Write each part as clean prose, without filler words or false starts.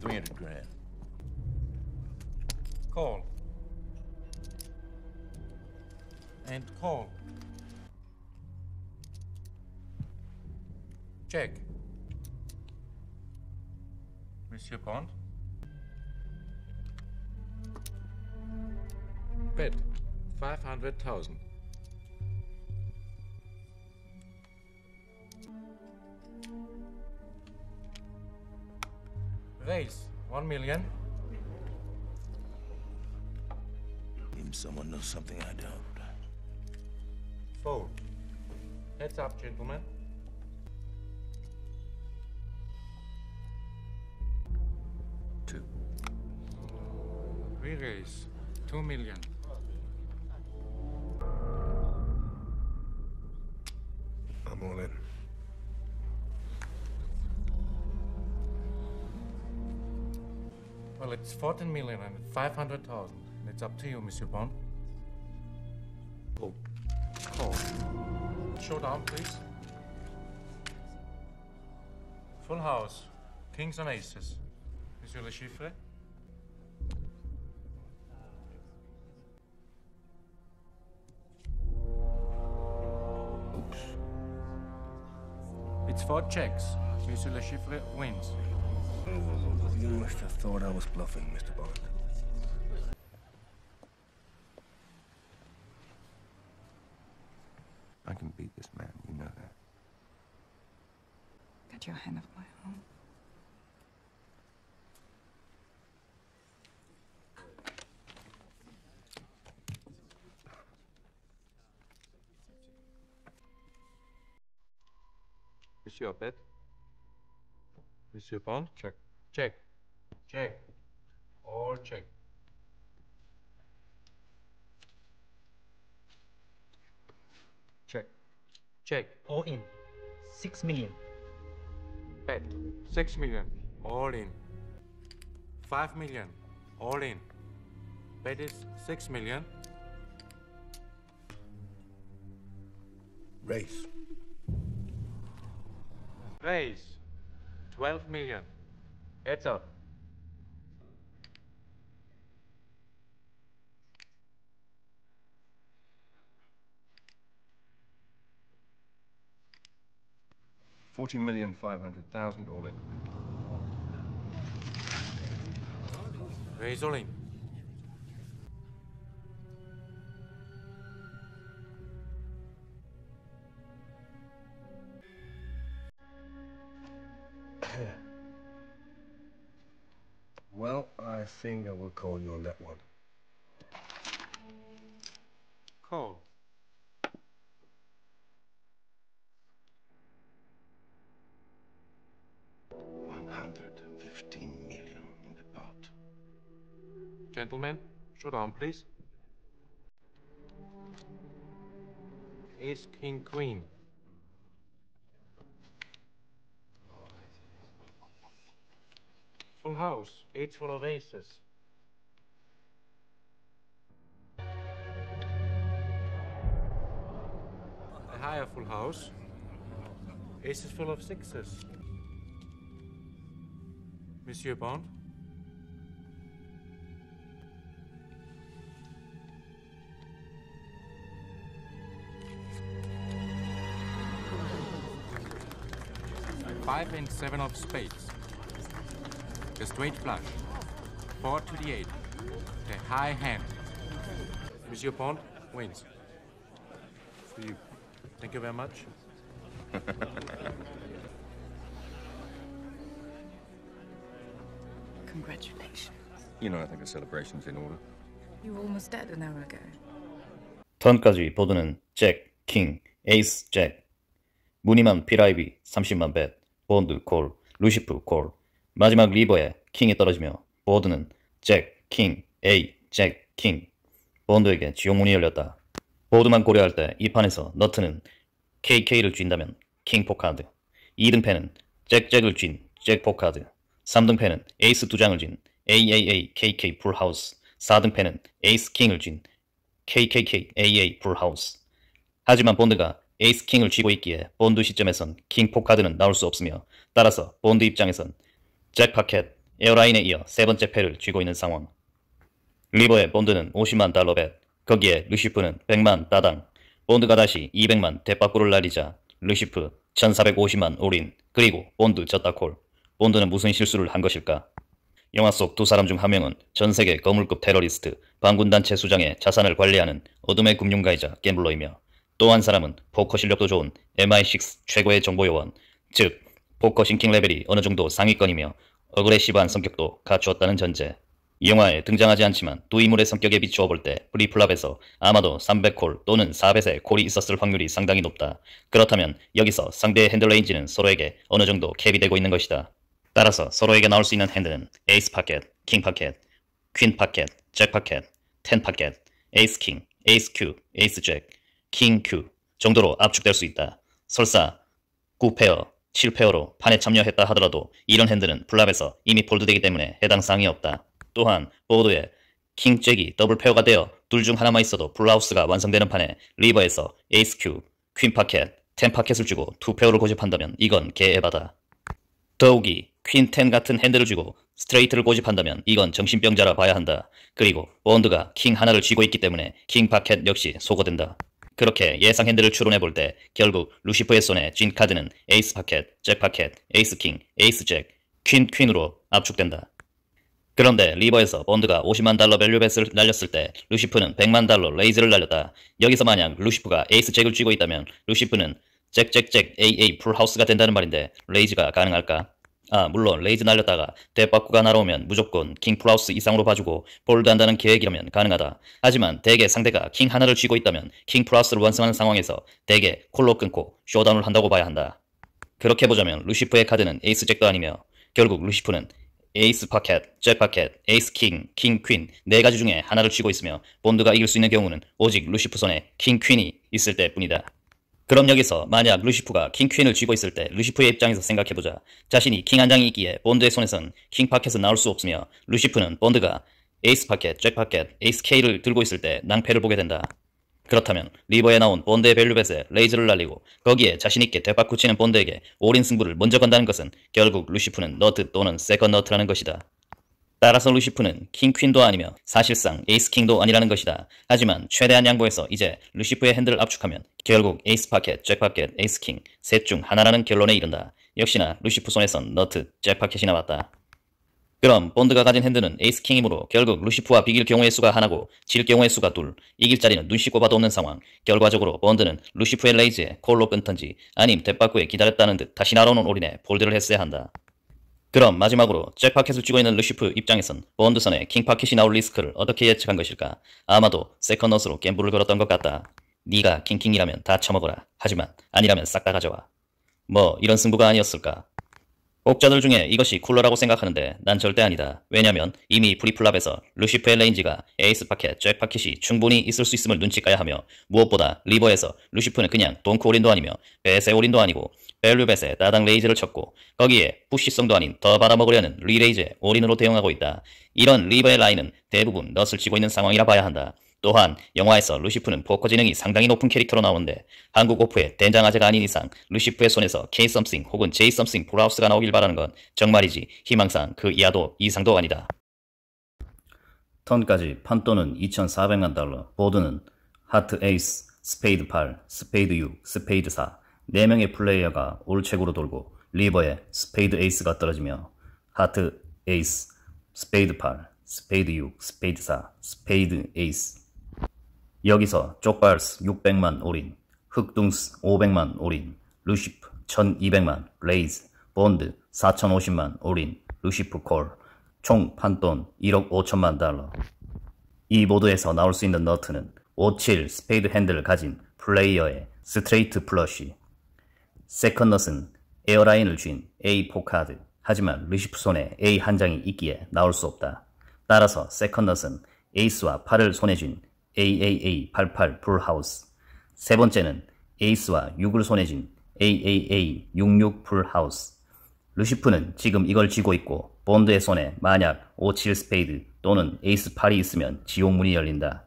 300 grand. Call. And call. Check. Monsieur Bond? Bet. 500,000. Raise. 1 million. Seems someone knows something I don't. Fold. Heads up, gentlemen. Two. We raise 2 million. I'm all in. Well, it's 14 million and 500,000. It's up to you, Monsieur Bond. Oh. Call. Showdown, please. Full house. Kings and aces. Monsieur Le Chiffre? Oops. It's 4 checks. Monsieur Le Chiffre wins. You must have thought I was bluffing, Mr. Bond. I can beat this man, you know that. Get your hand off my arm. Monsieur bet. Monsieur Bond? Check. Check. Check. All check. Check. Check. All in. 6 million. Bet. 6 million. All in. 5 million. All in. Bet is 6 million. Race. Raise. 12 million. Heads up. $40,500,000 all in. Raise all in. Well, I think I will call you on that one. Call. $115 million in the pot. Gentlemen, showdown, please. Ace, king, queen. Full house. 8 full of aces. A higher full house. Aces full of sixes. Monsieur Bond? Five and 7 of spades. The straight flush. 4 to the 8. The high hand. Monsieur Bond wins. For you. Thank you very much. Congratulations. You know, I think a celebration's in order. You were almost dead an hour ago. 턴까지 보드는 잭, 킹, 에이스, 잭. 무늬만 피라이비 30만 벳, 본드, 콜, 루시프, 콜. 마지막 리버에 킹이 떨어지며 보드는 잭, 킹, 에이, 잭, 킹. 본드에게 지옥문이 열렸다. 보드만 고려할 때 이 판에서 너트는 KK를 쥔다면 킹 포카드, 2등패는 잭잭을 쥔 잭 포카드, 3등패는 에이스 2장을 쥔 AAA KK 풀하우스, 4등패는 에이스 킹을 쥔 KKK AA 풀하우스. 하지만 본드가 에이스 킹을 쥐고 있기에 본드 시점에선 킹 포카드는 나올 수 없으며 따라서 본드 입장에선 잭 파켓, 에어라인에 이어 세 번째 패를 쥐고 있는 상황. 리버의 본드는 50만 달러 벳, 거기에 루시프는 100만 따당. 본드가 다시 200만 대빠꾸를 날리자 루시프 1450만 올인, 그리고 본드 졌다 콜. 본드는 무슨 실수를 한 것일까? 영화 속 두 사람 중 한 명은 전 세계 거물급 테러리스트, 반군단체 수장의 자산을 관리하는 어둠의 금융가이자 갬블러이며, 또 한 사람은 포커 실력도 좋은 MI6 최고의 정보요원, 즉 포커 싱킹 레벨이 어느 정도 상위권이며 어그레시브한 성격도 갖추었다는 전제. 이 영화에 등장하지 않지만 두 인물의 성격에 비추어 볼 때 프리플랍에서 아마도 300콜 또는 400의 콜이 있었을 확률이 상당히 높다. 그렇다면 여기서 상대의 핸들 레인지는 서로에게 어느 정도 캡이 되고 있는 것이다. 따라서 서로에게 나올 수 있는 핸드는 에이스 파켓, 킹 파켓, 퀸 파켓, 잭 파켓, 텐 파켓, 에이스 킹, 에이스 큐, 에이스 잭, 킹 큐 정도로 압축될 수 있다. 설사 9페어, 7페어로 판에 참여했다 하더라도 이런 핸드는 플랍에서 이미 폴드되기 때문에 해당 사항이 없다. 또한 보드에 킹 잭이 더블 페어가 되어 둘 중 하나만 있어도 풀하우스가 완성되는 판에 리버에서 에이스 큐, 퀸 파켓, 텐 파켓을 주고 2페어를 고집한다면 이건 개에바다. 더욱이 퀸 10 같은 핸들을 주고 스트레이트를 고집한다면 이건 정신병자라 봐야 한다. 그리고 본드가 킹 하나를 쥐고 있기 때문에 킹 파켓 역시 소거된다. 그렇게 예상 핸들을 추론해 볼 때 결국 루시프의 손에 쥔 카드는 에이스 파켓, 잭 파켓, 에이스 킹, 에이스 잭, 퀸으로 압축된다. 그런데 리버에서 본드가 50만 달러 밸류벳을 날렸을 때 루시프는 100만 달러 레이즈를 날렸다. 여기서 만약 루시프가 에이스 잭을 쥐고 있다면 루시프는 잭잭잭 AA 풀하우스가 된다는 말인데 레이즈가 가능할까? 물론 레이즈 날렸다가 대빠꾸가 날아오면 무조건 킹 풀하우스 이상으로 봐주고 폴드 한다는 계획이라면 가능하다. 하지만 대개 상대가 킹 하나를 쥐고 있다면 킹 풀하우스를 완성하는 상황에서 대개 콜로 끊고 쇼다운을 한다고 봐야 한다. 그렇게 보자면 루시프의 카드는 에이스 잭도 아니며 결국 루시프는 에이스 파켓, 잭 파켓, 에이스 킹, 킹 퀸 네 가지 중에 하나를 쥐고 있으며 본드가 이길 수 있는 경우는 오직 루시프 손에 킹 퀸이 있을 때뿐이다. 그럼 여기서 만약 루시프가 킹 퀸을 쥐고 있을 때 루시프의 입장에서 생각해보자. 자신이 킹 한 장이 있기에 본드의 손에선 킹 파켓은 나올 수 없으며 루시프는 본드가 에이스 파켓, 잭 파켓, 에이스 K를 들고 있을 때 낭패를 보게 된다. 그렇다면 리버에 나온 본드의 밸류벳에 레이즈를 날리고 거기에 자신있게 대빠꾸 치는 본드에게 올인 승부를 먼저 건다는 것은 결국 루시프는 너트 또는 세컨 너트라는 것이다. 따라서 루시프는 킹 퀸도 아니며 사실상 에이스 킹도 아니라는 것이다. 하지만 최대한 양보해서 이제 루시프의 핸들을 압축하면 결국 에이스 파켓, 잭 파켓, 에이스 킹 셋 중 하나라는 결론에 이른다. 역시나 루시프 손에선 너트, 잭 파켓이 나왔다. 그럼 본드가 가진 핸드는 에이스 킹이므로 결국 루시프와 비길 경우의 수가 하나고 질 경우의 수가 둘, 이길 자리는 눈 씻고 봐도 없는 상황. 결과적으로 본드는 루시프의 레이즈에 콜로 끊던지 아님 대빠꾸에 기다렸다는 듯 다시 날아오는 올인에 폴드를 했어야 한다. 그럼 마지막으로 잭 파켓을 쥐고 있는 루시프 입장에선 본드 선에 킹 파켓이 나올 리스크를 어떻게 예측한 것일까? 아마도 세컨 넛으로 갬블을 걸었던 것 같다. 네가 킹킹이라면 다 처먹어라. 하지만 아니라면 싹 다 가져와. 뭐 이런 승부가 아니었을까? 혹자들 중에 이것이 쿨러라고 생각하는데 난 절대 아니다. 왜냐면 이미 프리플랍에서 루시프의 레인지가 에이스 파켓, 잭 파켓이 충분히 있을 수 있음을 눈치까야 하며 무엇보다 리버에서 루시프는 그냥 동크 올인도 아니며 베세 올인도 아니고 밸류벳에 따당 레이즈를 쳤고 거기에 푸시성도 아닌 더 받아먹으려는 리레이즈의 올인으로 대응하고 있다. 이런 리버의 라인은 대부분 넛을 쥐고 있는 상황이라 봐야 한다. 또한 영화에서 루시프는 포커 지능이 상당히 높은 캐릭터로 나오는데 한국 오프의 된장 아재가 아닌 이상 루시프의 손에서 K 썸씽 혹은 J 썸씽 풀하우스가 나오길 바라는 건 정말이지 희망상 그 이하도 이상도 아니다. 턴까지 판돈은 2,400만 달러, 보드는 하트 에이스, 스페이드 8, 스페이드 6, 스페이드 4 4명의 플레이어가 올책으로 돌고 리버에 스페이드 에이스가 떨어지며 하트 에이스, 스페이드 8, 스페이드 6, 스페이드 4, 스페이드 에이스. 여기서 쪽발스 600만 올인, 흑둥스 500만 올인, 루시프 1200만, 레이즈, 본드 4050만 올인, 루시프 콜, 총 판돈 1억 5천만 달러. 이 보드에서 나올 수 있는 너트는 57 스페이드 핸들을 가진 플레이어의 스트레이트 플러시. 세컨 넛은 에어라인을 쥔 A4 카드. 하지만 루시프 손에 A 한 장이 있기에 나올 수 없다. 따라서 세컨 넛은 에이스와 8을 손에 쥔 AAA 88 풀하우스. 세 번째는 에이스와 6을 손에 쥔 AAA 66 풀하우스. 루시프는 지금 이걸 쥐고 있고 본드의 손에 만약 57 스페이드 또는 에이스 8이 있으면 지옥문이 열린다.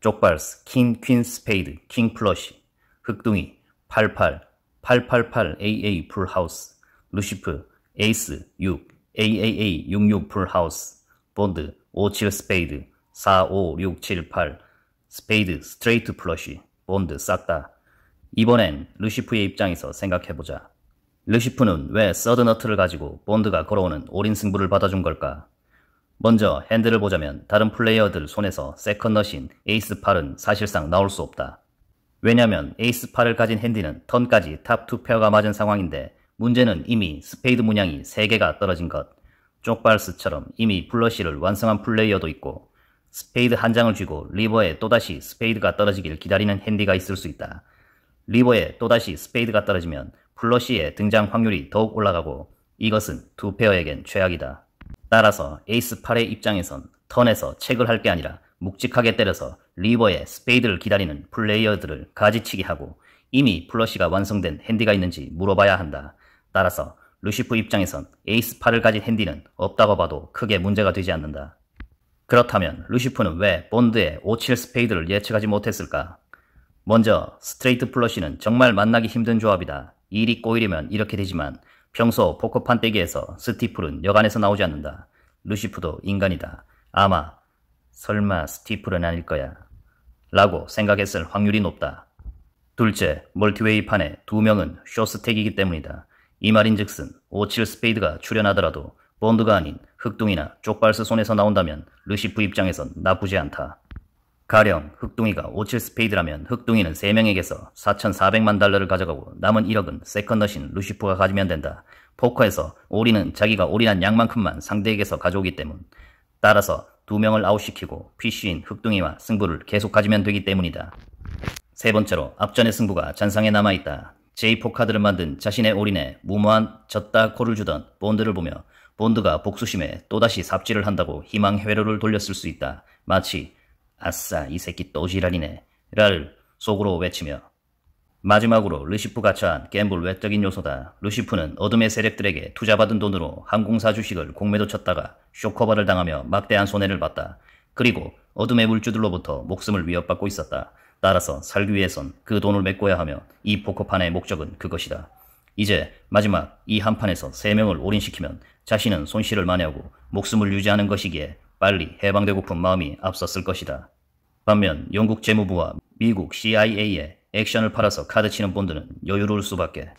쪽발스 킹 퀸 스페이드 킹 플러시, 흑둥이 88 888 AA 풀하우스, 루시프 에이스 6 AAA 66 풀하우스, 본드 57 스페이드, 45678, 스페이드 스트레이트 플러시, 본드 싹 다. 이번엔 르시프의 입장에서 생각해보자. 르시프는 왜 서드너트를 가지고 본드가 걸어오는 올인 승부를 받아준 걸까? 먼저 핸들을 보자면 다른 플레이어들 손에서 세컨넛인 에이스8은 사실상 나올 수 없다. 왜냐면 에이스8을 가진 핸디는 턴까지 탑 2페어가 맞은 상황인데 문제는 이미 스페이드 문양이 3개가 떨어진 것. 쪽발스처럼 이미 플러시를 완성한 플레이어도 있고 스페이드 한 장을 쥐고 리버에 또다시 스페이드가 떨어지길 기다리는 핸디가 있을 수 있다. 리버에 또다시 스페이드가 떨어지면 플러시의 등장 확률이 더욱 올라가고 이것은 2페어에겐 최악이다. 따라서 에이스8의 입장에선 턴에서 체크를 할 게 아니라 묵직하게 때려서 리버에 스페이드를 기다리는 플레이어들을 가지치기 하고 이미 플러시가 완성된 핸디가 있는지 물어봐야 한다. 따라서 루시프 입장에선 에이스8을 가진 핸디는 없다고 봐도 크게 문제가 되지 않는다. 그렇다면 루시프는 왜 본드의 57 스페이드를 예측하지 못했을까? 먼저 스트레이트 플러시는 정말 만나기 힘든 조합이다. 일이 꼬이려면 이렇게 되지만 평소 포커판 떼기에서 스티플은 여간에서 나오지 않는다. 루시프도 인간이다. 아마 설마 스티플은 아닐 거야 라고 생각했을 확률이 높다. 둘째, 멀티웨이 판에 2명은 쇼스택이기 때문이다. 이 말인즉슨 57 스페이드가 출연하더라도 본드가 아닌 흑둥이나 쪽발스 손에서 나온다면 르시프 입장에선 나쁘지 않다. 가령 흑둥이가 57 스페이드라면 흑둥이는 3명에게서 4,400만 달러를 가져가고 남은 1억은 세컨넛인 루시프가 가지면 된다. 포커에서 올인은 자기가 올인한 양만큼만 상대에게서 가져오기 때문. 따라서 2명을 아웃시키고 PC인 흑둥이와 승부를 계속 가지면 되기 때문이다. 세 번째로 앞전의 승부가 잔상에 남아있다. J4 카드를 만든 자신의 올인에 무모한 졌다 콜을 주던 본드를 보며 본드가 복수심에 또다시 삽질을 한다고 희망 회로를 돌렸을 수 있다. 마치 아싸 이 새끼 또 지랄이네 라를 속으로 외치며. 마지막으로 르시프가 처한 갬블 외적인 요소다. 르시프는 어둠의 세력들에게 투자받은 돈으로 항공사 주식을 공매도 쳤다가 쇼커버를 당하며 막대한 손해를 봤다. 그리고 어둠의 물주들로부터 목숨을 위협받고 있었다. 따라서 살기 위해선 그 돈을 메꿔야 하며 이 포커판의 목적은 그것이다. 이제 마지막 이 한 판에서 3명을 올인시키면 자신은 손실을 만회하고 목숨을 유지하는 것이기에 빨리 해방되고픈 마음이 앞섰을 것이다. 반면 영국 재무부와 미국 CIA에 액션을 팔아서 카드 치는 본드는 여유로울 수밖에.